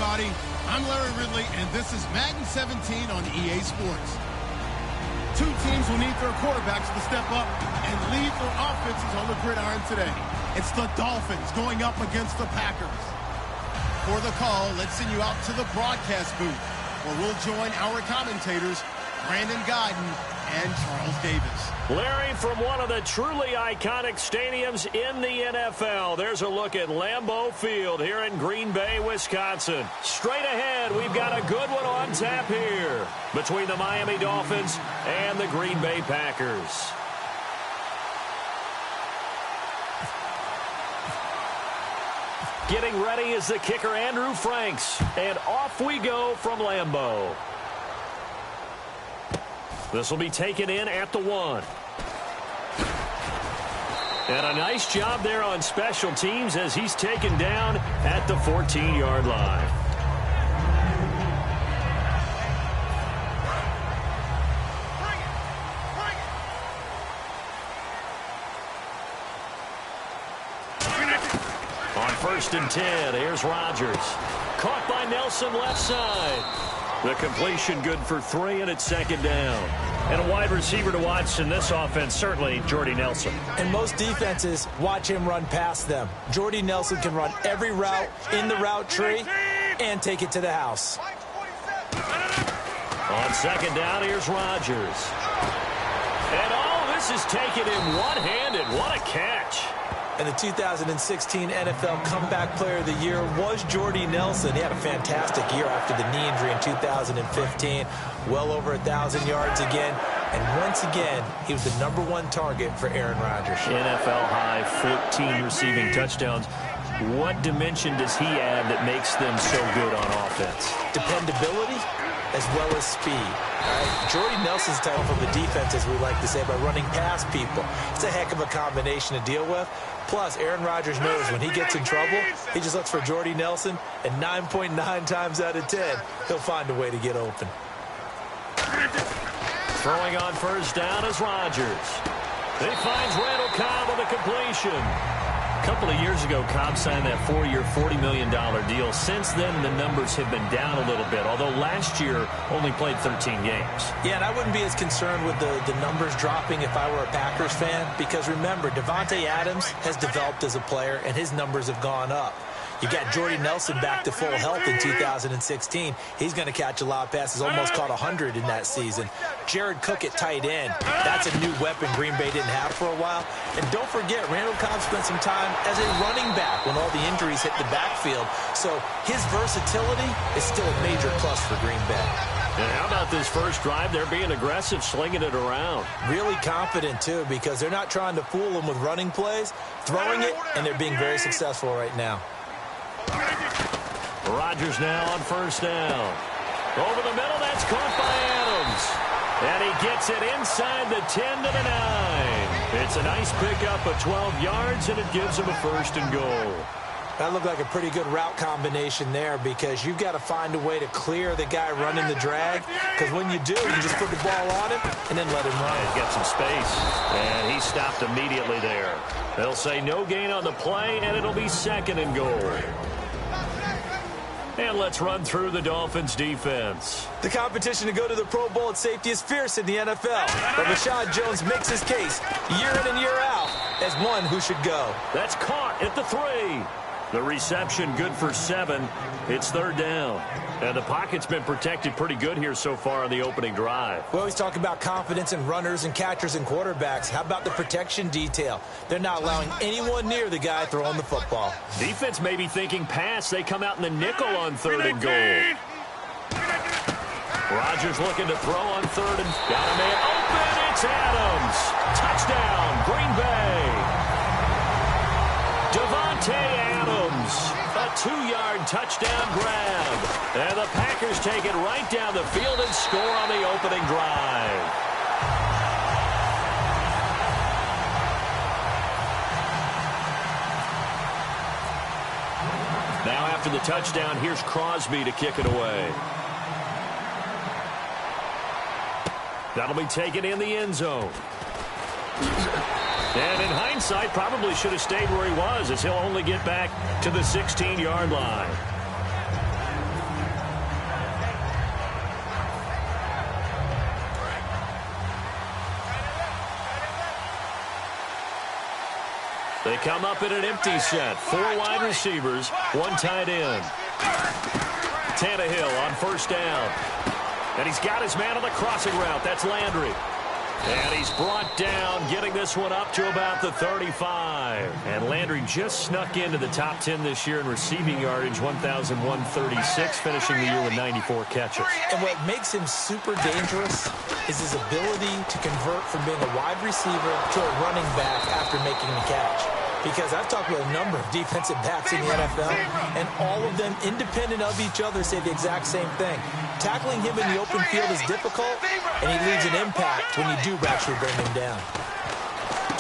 everybody. I'm Larry Ridley, and this is Madden 17 on EA Sports. Two teams will need their quarterbacks to step up and lead their offenses on the gridiron today. It's the Dolphins going up against the Packers. For the call, let's send you out to the broadcast booth, where we'll join our commentators, Brandon Godden and Charles Davis. Larry, from one of the truly iconic stadiums in the NFL, there's a look at Lambeau Field here in Green Bay, Wisconsin. Straight ahead, we've got a good one on tap here between the Miami Dolphins and the Green Bay Packers. Getting ready is the kicker, Andrew Franks, and off we go from Lambeau. This will be taken in at the 1. And a nice job there on special teams as he's taken down at the 14-yard line. On 1st and 10, here's Rodgers. Caught by Nelson left side. The completion good for 3, and it's 2nd down. And a wide receiver to watch in this offense, certainly Jordy Nelson. And most defenses watch him run past them. Jordy Nelson can run every route in the route tree and take it to the house. On 2nd down, here's Rodgers. And all this is taken in one-handed. What a catch. And the 2016 NFL Comeback Player of the Year was Jordy Nelson. He had a fantastic year after the knee injury in 2015. Well over 1,000 yards again. And once again, he was the #1 target for Aaron Rodgers. NFL high 14 receiving touchdowns. What dimension does he add that makes them so good on offense? Dependability as well as speed. All right? Jordy Nelson's title from the defense, as we like to say, by running past people. It's a heck of a combination to deal with. Plus, Aaron Rodgers knows when he gets in trouble, he just looks for Jordy Nelson, and 9.9 times out of 10, he'll find a way to get open. Throwing on 1st down is Rodgers. He finds Randall Cobb with a completion. A couple of years ago, Cobb signed that 4-year, $40 million deal. Since then, the numbers have been down a little bit, although last year only played 13 games. Yeah, and I wouldn't be as concerned with the numbers dropping if I were a Packers fan, because remember, Davante Adams has developed as a player, and his numbers have gone up. You got Jordy Nelson back to full health in 2016. He's going to catch a lot of passes, almost caught 100 in that season. Jared Cook at tight end. That's a new weapon Green Bay didn't have for a while. And don't forget, Randall Cobb spent some time as a running back when all the injuries hit the backfield. So his versatility is still a major plus for Green Bay. And how about this first drive? They're being aggressive, slinging it around. Really confident, too, because they're not trying to fool them with running plays, throwing it, and they're being very successful right now. Rodgers now on 1st down. Over the middle, that's caught by Adams. And he gets it inside the 10 to the 9. It's a nice pickup of 12 yards, and it gives him a 1st and goal. That looked like a pretty good route combination there, because you've got to find a way to clear the guy running the drag, because when you do, you just put the ball on him and then let him run. He's got some space, and he stopped immediately there. They'll say no gain on the play, and it'll be 2nd and goal. And let's run through the Dolphins' defense. The competition to go to the Pro Bowl at safety is fierce in the NFL. But Rashad Jones makes his case year in and year out as one who should go. That's caught at the 3. The reception good for 7. It's 3rd down. And the pocket's been protected pretty good here so far on the opening drive. We always talk about confidence in runners and catchers and quarterbacks. How about the protection detail? They're not allowing anyone near the guy throwing the football. Defense may be thinking pass. They come out in the nickel on 3rd and goal. Rodgers looking to throw on 3rd and got a man open. It's Adams. Touchdown, Green Bay. Davante Adams. A 2-yard touchdown grab. And the Packers take it right down the field and score on the opening drive. Now after the touchdown, here's Crosby to kick it away. That'll be taken in the end zone. And in hindsight, probably should have stayed where he was, as he'll only get back to the 16-yard line. come up in an empty set. 4 wide receivers, 1 tight end. Tannehill on first down. And he's got his man on the crossing route. That's Landry. And he's brought down, getting this one up to about the 35. And Landry just snuck into the top 10 this year in receiving yardage, 1,136, finishing the year with 94 catches. And what makes him super dangerous is his ability to convert from being a wide receiver to a running back after making the catch. Because I've talked with a number of defensive backs in the NFL, and all of them, independent of each other, say the exact same thing. Tackling him in the open field is difficult, and he leaves an impact when you do actually bring him down.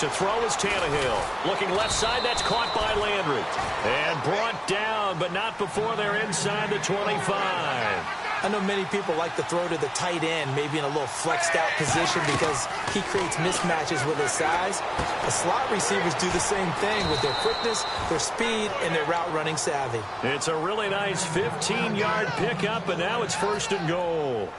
To throw is Tannehill. Looking left side, that's caught by Landry. And brought down, but not before they're inside the 25. I know many people like to throw to the tight end, maybe in a little flexed out position because he creates mismatches with his size. The slot receivers do the same thing with their quickness, their speed, and their route running savvy. It's a really nice 15-yard pickup, and now it's 1st and goal.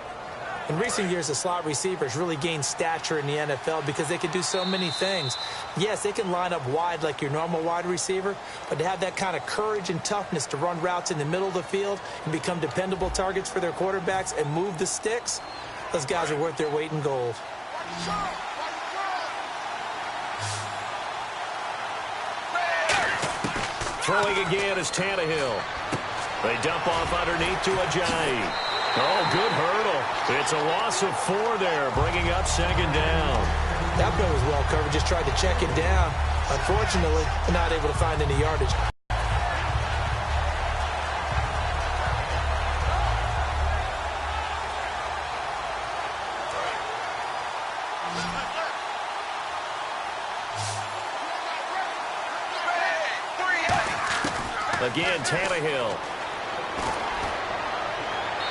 In recent years, the slot receivers really gained stature in the NFL because they can do so many things. Yes, they can line up wide like your normal wide receiver, but to have that kind of courage and toughness to run routes in the middle of the field and become dependable targets for their quarterbacks and move the sticks, those guys are worth their weight in gold. Throwing again is Tannehill. They dump off underneath to Ajayi. Oh, good hurdle. It's a loss of 4 there, bringing up 2nd down. That play was well covered, just tried to check it down. Unfortunately, not able to find any yardage. Again, Tannehill.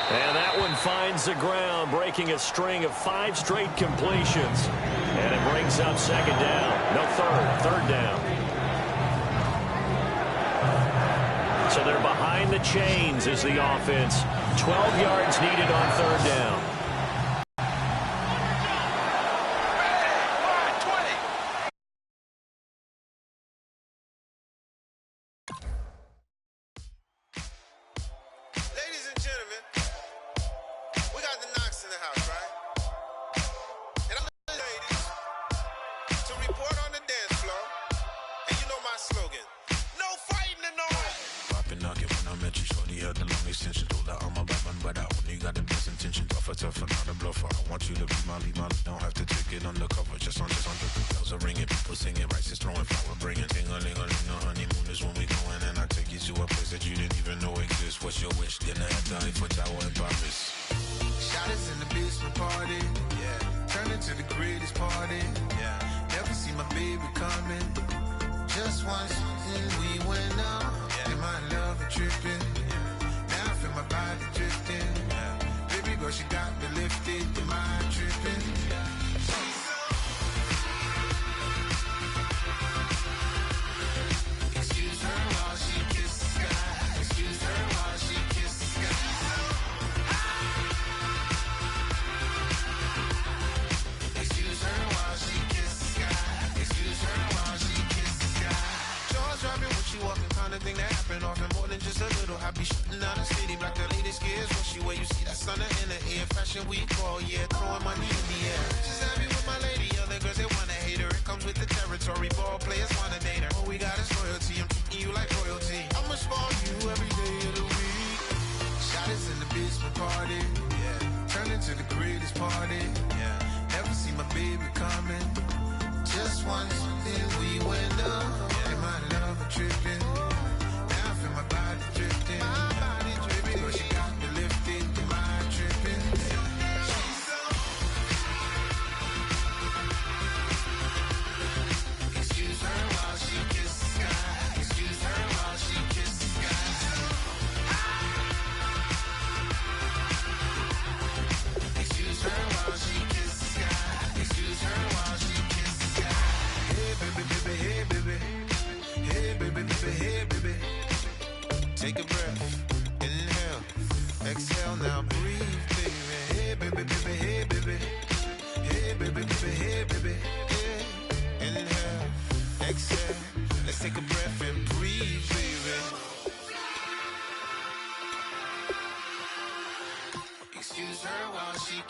And that one finds the ground, breaking a string of 5 straight completions. And it brings up 2nd down. No, 3rd down. So they're behind the chains as the offense. 12 yards needed on 3rd down.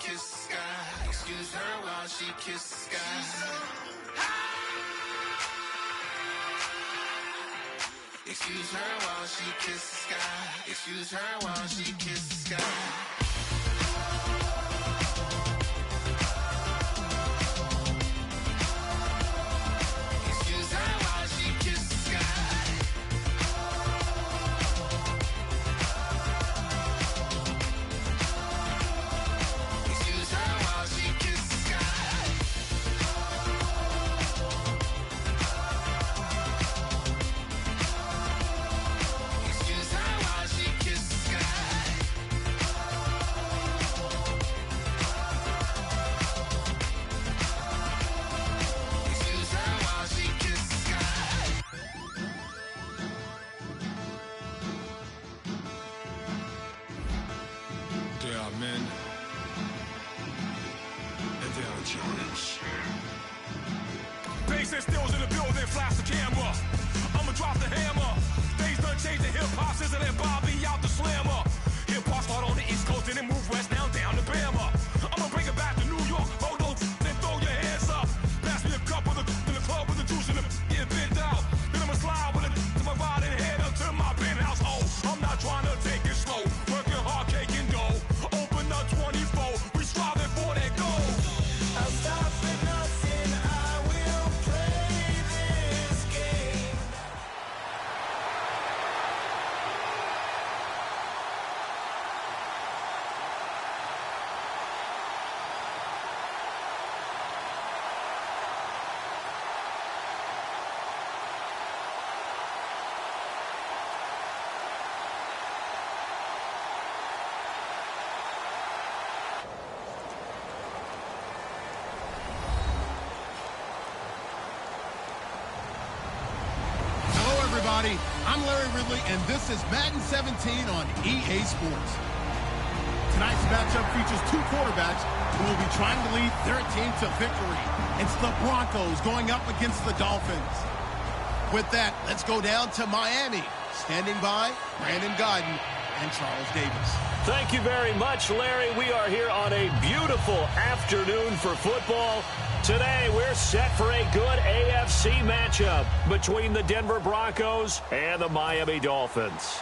kiss the sky. Excuse her while she kiss the sky. Excuse her while she kiss the sky. Excuse her while she kiss the sky. Bass stills in the building, flash the camera. I'ma drop the hammer. Things done changed the hip-hop, Sizzle and Bobby out the slammer. Hip-hop start on the East Coast and then move west now down to Bama. I'ma bring it back to New York. Hold on, then throw your hands up. Pass me a cup with in the club with the juice and the get bent out. Then I'ma slide with it to my ride and head up to my penthouse. Oh, I'm not trying to take it slow. Working hard, caking dough. Open up 24. We striving for that goal. I'll stop for nothing. I will play this game. Hello, everybody. I'm Larry Ridley, and this is Madden 17 on EA Sports. Tonight's matchup features two quarterbacks who will be trying to lead their team to victory. It's the Broncos going up against the Dolphins. With that, let's go down to Miami. Standing by, Brandon Godden and Charles Davis. Thank you very much, Larry. We are here on a beautiful afternoon for football. Today, we're set for a good AFC matchup between the Denver Broncos and the Miami Dolphins.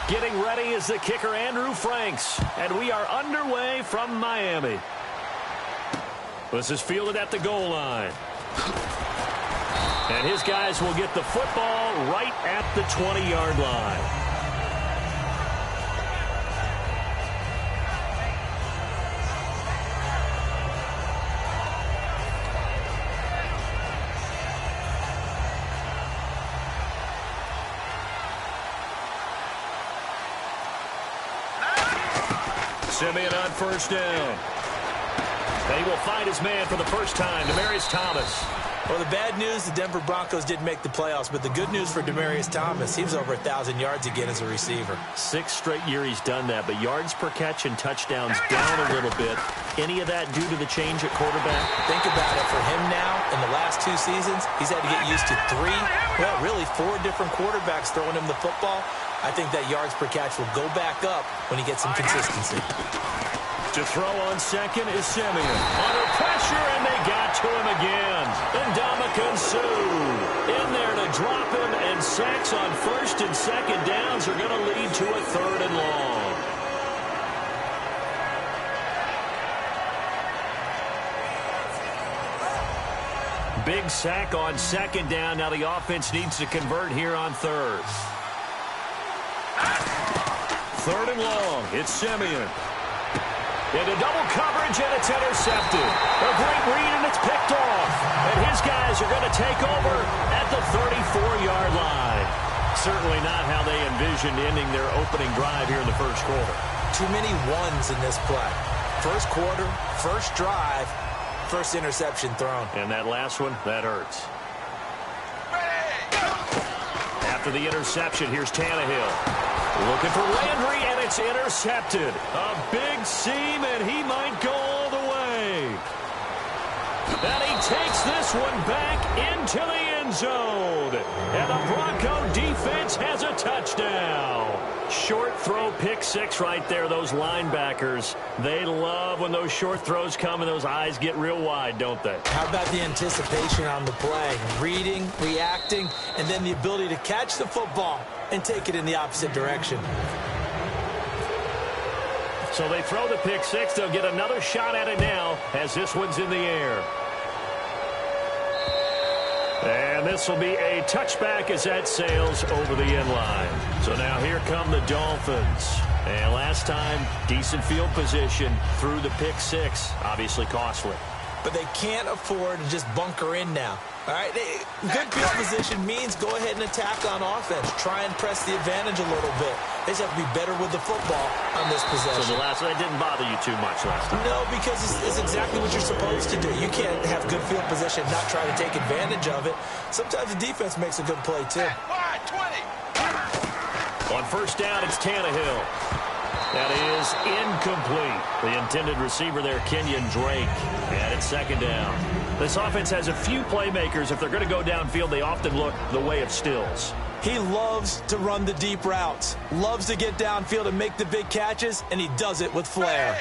Getting ready is the kicker, Andrew Franks, and we are underway from Miami. This is fielded at the goal line. And his guys will get the football right at the 20-yard line. Simeon on first down. And he will find his man for the first time, Demaryius Thomas. Well, the bad news, the Denver Broncos didn't make the playoffs, but the good news for Demaryius Thomas, he was over 1,000 yards again as a receiver. 6 straight year he's done that, but yards per catch and touchdowns down a little bit. Any of that due to the change at quarterback? Think about it. For him now, in the last 2 seasons, he's had to get used to 4 different quarterbacks throwing him the football. I think that yards per catch will go back up when he gets some consistency. To throw on second is Simeon. Under pressure, and they got to him again. Ndamukong Suh in there to drop him, and sacks on first and second downs are going to lead to a 3rd and long. Big sack on second down. Now the offense needs to convert here on 3rd. 3rd and long. It's Simeon. Into double coverage, and it's intercepted. A great read, and it's picked off. And his guys are going to take over at the 34-yard line. Certainly not how they envisioned ending their opening drive here in the first quarter. Too many ones in this play. First quarter, first drive, first interception thrown. And that last one, that hurts. After the interception, here's Tannehill. Looking for Landry, and it's intercepted. A big seam, and he might go all the way. And he takes this one back into the end zone. And the Bronco defense has a touchdown. Short throw, pick six right there. Those linebackers, they love when those short throws come and those eyes get real wide, don't they? How about the anticipation on the play? Reading, reacting, and then the ability to catch the football and take it in the opposite direction. So they throw the pick six. They'll get another shot at it now as this one's in the air. And this will be a touchback as that sails over the end line. So now here come the Dolphins. And last time, decent field position through the pick six. Obviously costly. But they can't afford to just bunker in now. All right, good field position means go ahead and attack on offense. Try and press the advantage a little bit. They just have to be better with the football on this possession. So the last one didn't bother you too much last time? No, because it's exactly what you're supposed to do. You can't have good field position and not try to take advantage of it. Sometimes the defense makes a good play, too. On first down, it's Tannehill. That is incomplete. The intended receiver there, Kenyon Drake. And it's second down. This offense has a few playmakers. If they're going to go downfield, they often look the way of Stills. He loves to run the deep routes, loves to get downfield and make the big catches, and he does it with flair.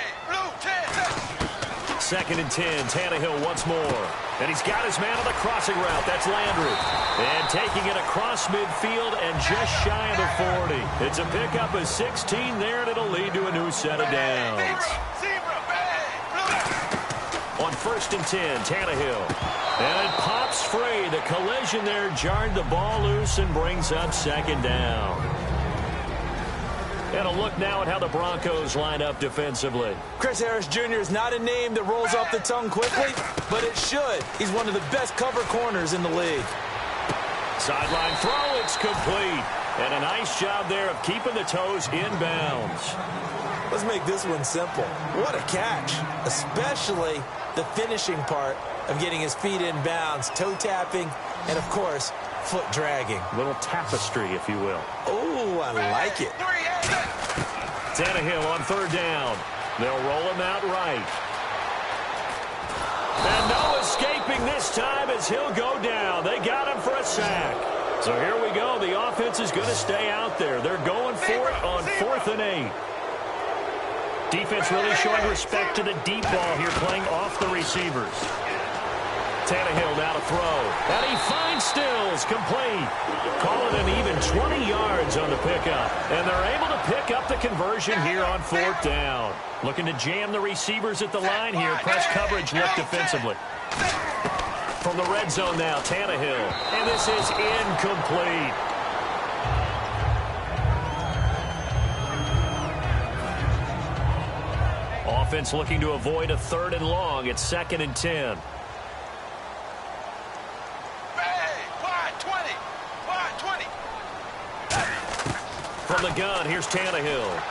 Second and 10, Tannehill once more. And he's got his man on the crossing route. That's Landry. And taking it across midfield and just shy of the 40. It's a pickup of 16 there, and it'll lead to a new set of downs. On first and 10, Tannehill. And it pops free. The collision there jarred the ball loose and brings up second down. And a look now at how the Broncos line up defensively. Chris Harris Jr. is not a name that rolls off the tongue quickly, but it should. He's one of the best cover corners in the league. Sideline throw, it's complete. And a nice job there of keeping the toes in bounds. Let's make this one simple. What a catch, especially the finishing part of getting his feet in bounds, toe tapping, and, of course, foot dragging. A little tapestry, if you will. Oh, I like it. Tannehill on third down. They'll roll him out right. And no escaping this time as he'll go down. They got him for a sack. So here we go. The offense is going to stay out there. They're going for it on 4th and 8. Defense really showing respect to the deep ball here, playing off the receivers. Tannehill now to throw. And he finds Stills, complete. Call it an even 20 yards on the pickup. And they're able to pick up the conversion here on 4th down. Looking to jam the receivers at the line here. Press coverage look defensively. From the red zone now, Tannehill. And this is incomplete. Offense looking to avoid a 3rd and long. It's 2nd and 10. From the gun, here's Tannehill.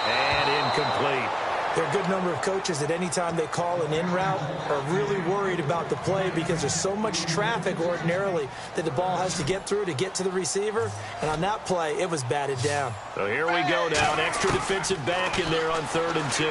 And incomplete. There are a good number of coaches that any time they call an in route are really worried about the play because there's so much traffic ordinarily that the ball has to get through to get to the receiver. And on that play, it was batted down. So here we go now. An extra defensive back in there on 3rd and 10.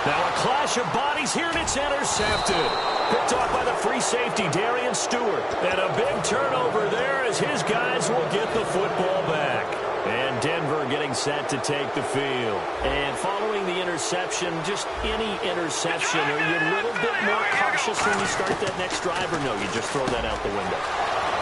Now a clash of bodies here, and it's intercepted. Picked off by the free safety, Darian Stewart. And a big turnover there as his guys will get the football back. And Denver getting set to take the field. And following the interception, just any interception, are you a little bit more cautious when you start that next drive, or no, you just throw that out the window?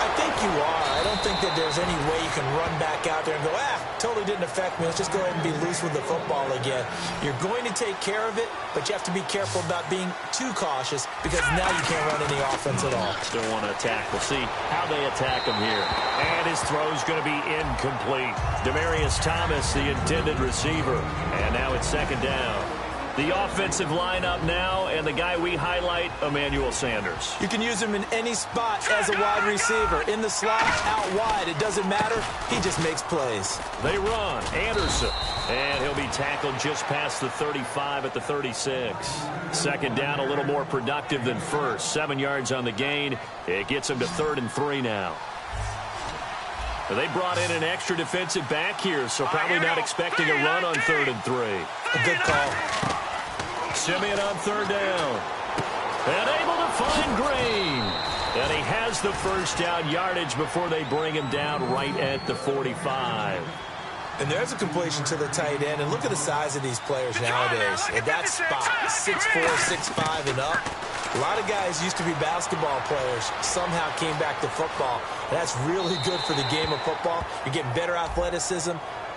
I think you are. I don't think that there's any way you can run back out there and go, totally didn't affect me. Let's just go ahead and be loose with the football again. You're going to take care of it, but you have to be careful about being too cautious because now you can't run any offense at all. Still want to attack. We'll see how they attack him here. And his throw's going to be incomplete. Demaryius Thomas, the intended receiver. And now it's 2nd down. The offensive lineup now, and the guy we highlight, Emmanuel Sanders. You can use him in any spot as a wide receiver. In the slot, out wide, it doesn't matter. He just makes plays. They run. Anderson. And he'll be tackled just past the 35 at the 36. 2nd down, a little more productive than first. 7 yards on the gain. It gets him to 3rd and 3 now. They brought in an extra defensive back here, so probably not expecting a run on 3rd and 3. A good call. Simeon on third down. And able to find Green. And he has the first down yardage before they bring him down right at the 45. And there's a completion to the tight end. And look at the size of these players nowadays. At that spot, 6'4", 6'5", and up. A lot of guys used to be basketball players, somehow came back to football. That's really good for the game of football. You're getting better athleticism,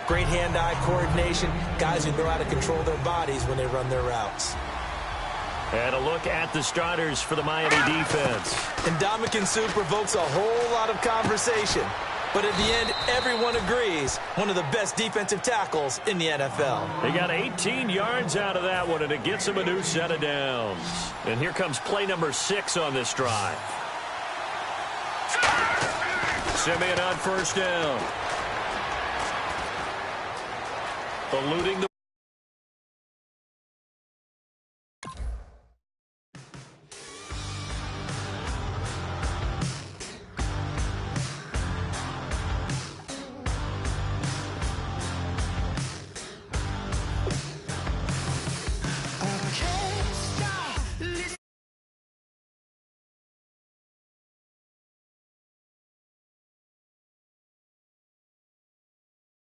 great hand-eye coordination, guys who know how to control their bodies when they run their routes. And a look at the starters for the Miami defense. And Ndamukong Suh provokes a whole lot of conversation. But at the end, everyone agrees, one of the best defensive tackles in the NFL. They got 18 yards out of that one, and it gets them a new set of downs. And here comes play number 6 on this drive. Simeon on first down. Eluding the